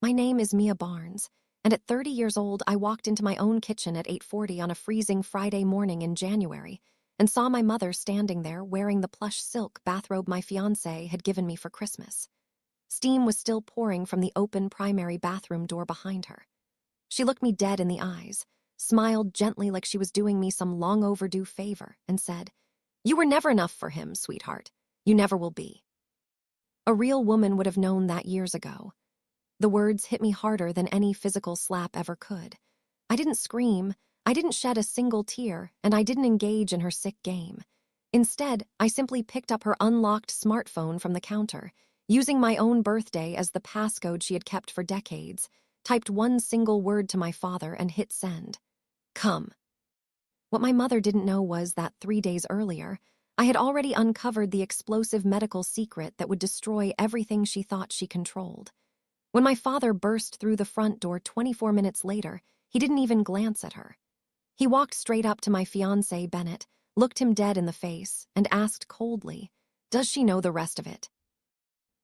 My name is Mia Barnes, and at 30 years old, I walked into my own kitchen at 8:40 on a freezing Friday morning in January and saw my mother standing there wearing the plush silk bathrobe my fiancé had given me for Christmas. Steam was still pouring from the open primary bathroom door behind her. She looked me dead in the eyes, smiled gently like she was doing me some long overdue favor, and said, "You were never enough for him, sweetheart. You never will be." A real woman would have known that years ago. The words hit me harder than any physical slap ever could. I didn't scream, I didn't shed a single tear, and I didn't engage in her sick game. Instead, I simply picked up her unlocked smartphone from the counter, using my own birthday as the passcode she had kept for decades, typed one single word to my father and hit send. Come. What my mother didn't know was that 3 days earlier, I had already uncovered the explosive medical secret that would destroy everything she thought she controlled. When my father burst through the front door 24 minutes later, he didn't even glance at her. He walked straight up to my fiancé, Bennett, looked him dead in the face, and asked coldly, "Does she know the rest of it?"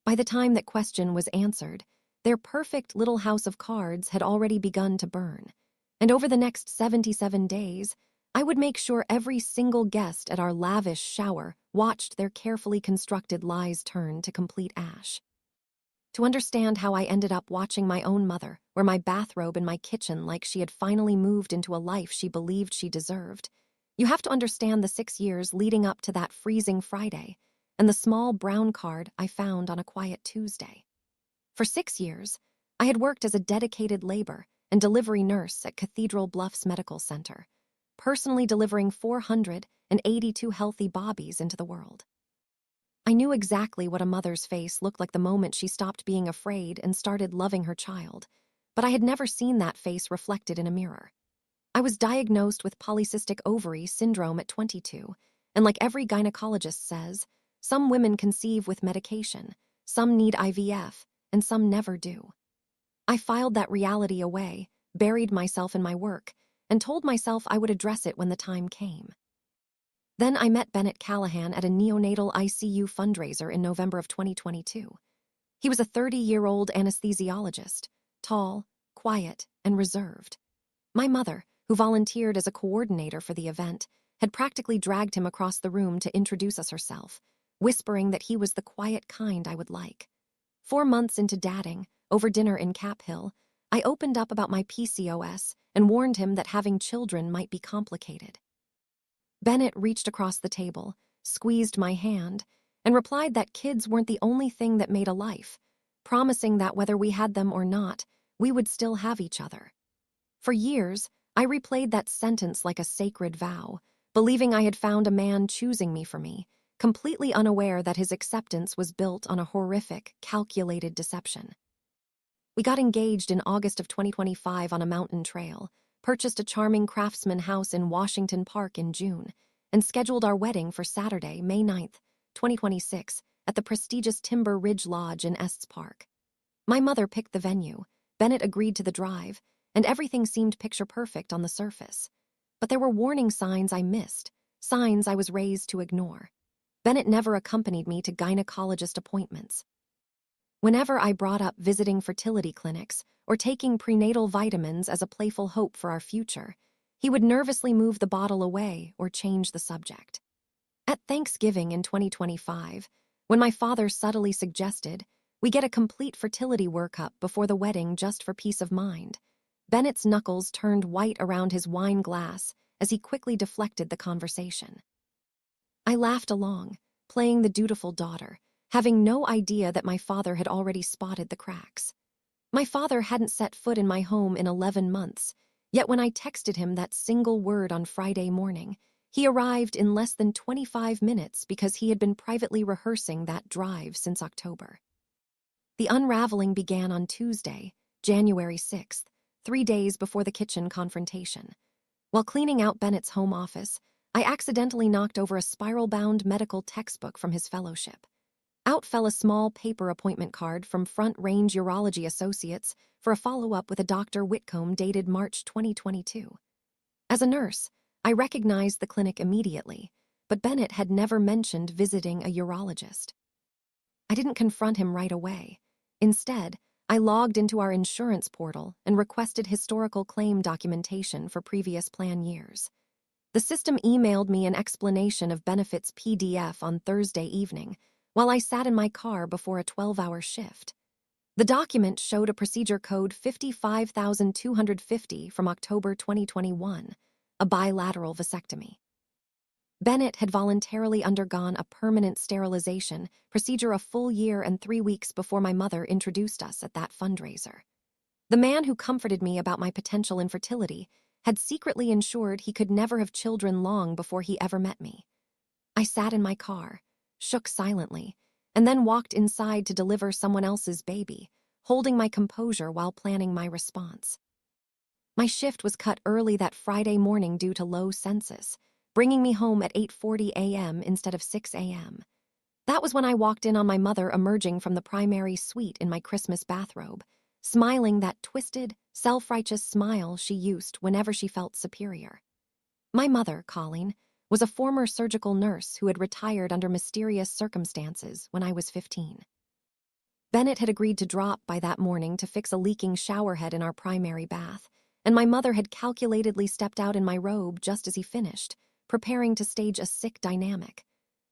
By the time that question was answered, their perfect little house of cards had already begun to burn, and over the next 77 days, I would make sure every single guest at our lavish shower watched their carefully constructed lies turn to complete ash. To understand how I ended up watching my own mother wear my bathrobe in my kitchen like she had finally moved into a life she believed she deserved, you have to understand the 6 years leading up to that freezing Friday and the small brown card I found on a quiet Tuesday. For 6 years, I had worked as a dedicated labor and delivery nurse at Cathedral Bluffs Medical Center, personally delivering 482 healthy bobbies into the world. I knew exactly what a mother's face looked like the moment she stopped being afraid and started loving her child, but I had never seen that face reflected in a mirror. I was diagnosed with polycystic ovary syndrome at 22, and like every gynecologist says, some women conceive with medication, some need IVF, and some never do. I filed that reality away, buried myself in my work, and told myself I would address it when the time came. Then I met Bennett Callahan at a neonatal ICU fundraiser in November of 2022. He was a 30-year-old anesthesiologist, tall, quiet, and reserved. My mother, who volunteered as a coordinator for the event, had practically dragged him across the room to introduce us herself, whispering that he was the quiet kind I would like. 4 months into dating, over dinner in Cap Hill, I opened up about my PCOS and warned him that having children might be complicated. Bennett reached across the table, squeezed my hand, and replied that kids weren't the only thing that made a life, promising that whether we had them or not, we would still have each other. For years, I replayed that sentence like a sacred vow, believing I had found a man choosing me for me, completely unaware that his acceptance was built on a horrific, calculated deception. We got engaged in August of 2025 on a mountain trail, purchased a charming craftsman house in Washington Park in June, and scheduled our wedding for Saturday, May 9th, 2026, at the prestigious Timber Ridge Lodge in Estes Park. My mother picked the venue, Bennett agreed to the drive, and everything seemed picture-perfect on the surface. But there were warning signs I missed, signs I was raised to ignore. Bennett never accompanied me to gynecologist appointments. Whenever I brought up visiting fertility clinics or taking prenatal vitamins as a playful hope for our future, he would nervously move the bottle away or change the subject. At Thanksgiving in 2025, when my father subtly suggested we get a complete fertility workup before the wedding just for peace of mind, Bennett's knuckles turned white around his wine glass as he quickly deflected the conversation. I laughed along, playing the dutiful daughter, having no idea that my father had already spotted the cracks. My father hadn't set foot in my home in 11 months, yet when I texted him that single word on Friday morning, he arrived in less than 25 minutes because he had been privately rehearsing that drive since October. The unraveling began on Tuesday, January 6th, 3 days before the kitchen confrontation. While cleaning out Bennett's home office, I accidentally knocked over a spiral-bound medical textbook from his fellowship. Out fell a small paper appointment card from Front Range Urology Associates for a follow-up with a Dr. Whitcomb dated March 2022. As a nurse, I recognized the clinic immediately, but Bennett had never mentioned visiting a urologist. I didn't confront him right away. Instead, I logged into our insurance portal and requested historical claim documentation for previous plan years. The system emailed me an explanation of benefits PDF on Thursday evening while I sat in my car before a 12-hour shift. The document showed a procedure code 55,250 from October 2021, a bilateral vasectomy. Bennett had voluntarily undergone a permanent sterilization procedure a full year and 3 weeks before my mother introduced us at that fundraiser. The man who comforted me about my potential infertility had secretly ensured he could never have children long before he ever met me. I sat in my car, shook silently, and then walked inside to deliver someone else's baby, holding my composure while planning my response. My shift was cut early that Friday morning due to low census, bringing me home at 8:40 a.m. instead of 6 a.m. That was when I walked in on my mother emerging from the primary suite in my Christmas bathrobe, smiling that twisted, self-righteous smile she used whenever she felt superior. My mother, Colleen, was a former surgical nurse who had retired under mysterious circumstances when I was 15. Bennett had agreed to drop by that morning to fix a leaking showerhead in our primary bath, and my mother had calculatedly stepped out in my robe just as he finished, preparing to stage a sick dynamic.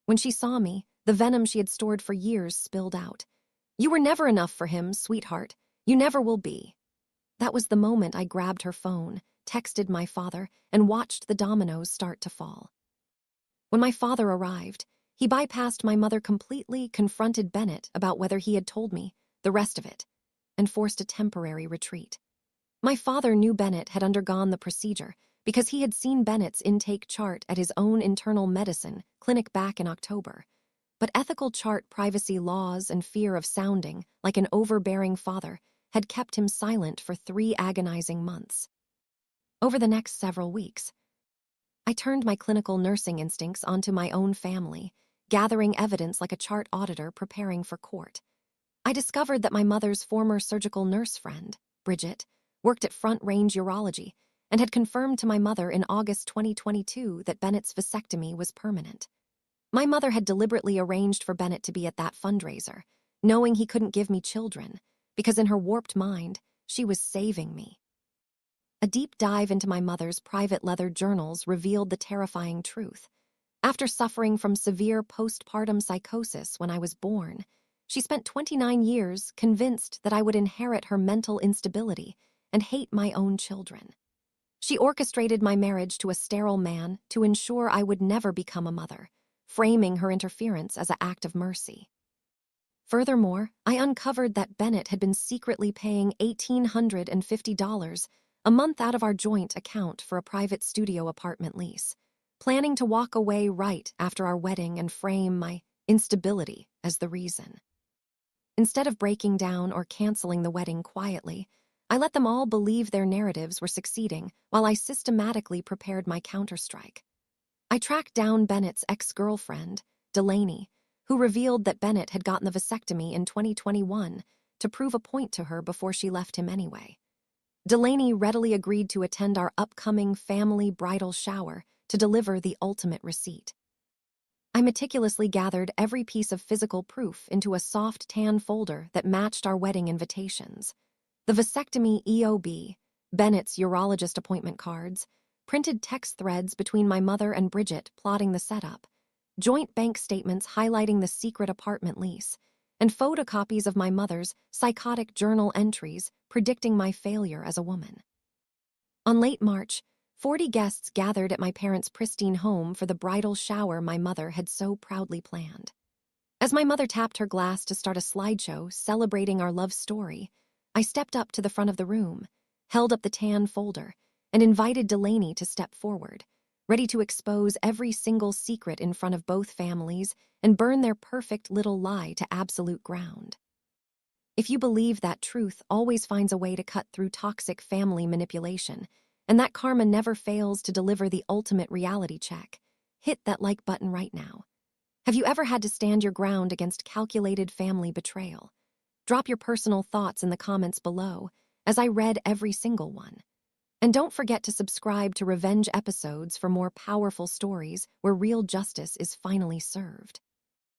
When she saw me, the venom she had stored for years spilled out. "You were never enough for him, sweetheart. You never will be." That was the moment I grabbed her phone, texted my father, and watched the dominoes start to fall. When my father arrived, he bypassed my mother completely, confronted Bennett about whether he had told me, the rest of it, and forced a temporary retreat. My father knew Bennett had undergone the procedure because he had seen Bennett's intake chart at his own internal medicine clinic back in October. But ethical chart privacy laws and fear of sounding like an overbearing father had kept him silent for 3 agonizing months. Over the next several weeks, I turned my clinical nursing instincts onto my own family, gathering evidence like a chart auditor preparing for court. I discovered that my mother's former surgical nurse friend, Bridget, worked at Front Range Urology and had confirmed to my mother in August 2022 that Bennett's vasectomy was permanent. My mother had deliberately arranged for Bennett to be at that fundraiser, knowing he couldn't give me children, because in her warped mind, she was saving me. A deep dive into my mother's private leather journals revealed the terrifying truth. After suffering from severe postpartum psychosis when I was born, she spent 29 years convinced that I would inherit her mental instability and hate my own children. She orchestrated my marriage to a sterile man to ensure I would never become a mother, framing her interference as an act of mercy. Furthermore, I uncovered that Bennett had been secretly paying $1,850 a month out of our joint account for a private studio apartment lease, planning to walk away right after our wedding and frame my instability as the reason. Instead of breaking down or canceling the wedding quietly, I let them all believe their narratives were succeeding while I systematically prepared my counterstrike. I tracked down Bennett's ex-girlfriend, Delaney, who revealed that Bennett had gotten the vasectomy in 2021 to prove a point to her before she left him anyway. Delaney readily agreed to attend our upcoming family bridal shower to deliver the ultimate receipt. I meticulously gathered every piece of physical proof into a soft tan folder that matched our wedding invitations. The vasectomy EOB, Bennett's urologist appointment cards, printed text threads between my mother and Bridget plotting the setup, joint bank statements highlighting the secret apartment lease, and photocopies of my mother's psychotic journal entries predicting my failure as a woman. On late March, 40 guests gathered at my parents' pristine home for the bridal shower my mother had so proudly planned. As my mother tapped her glass to start a slideshow celebrating our love story, I stepped up to the front of the room, held up the tan folder, and invited Delaney to step forward, ready to expose every single secret in front of both families and burn their perfect little lie to absolute ground. If you believe that truth always finds a way to cut through toxic family manipulation, and that karma never fails to deliver the ultimate reality check, hit that like button right now. Have you ever had to stand your ground against calculated family betrayal? Drop your personal thoughts in the comments below, as I read every single one. And don't forget to subscribe to Revenge Episodes for more powerful stories where real justice is finally served.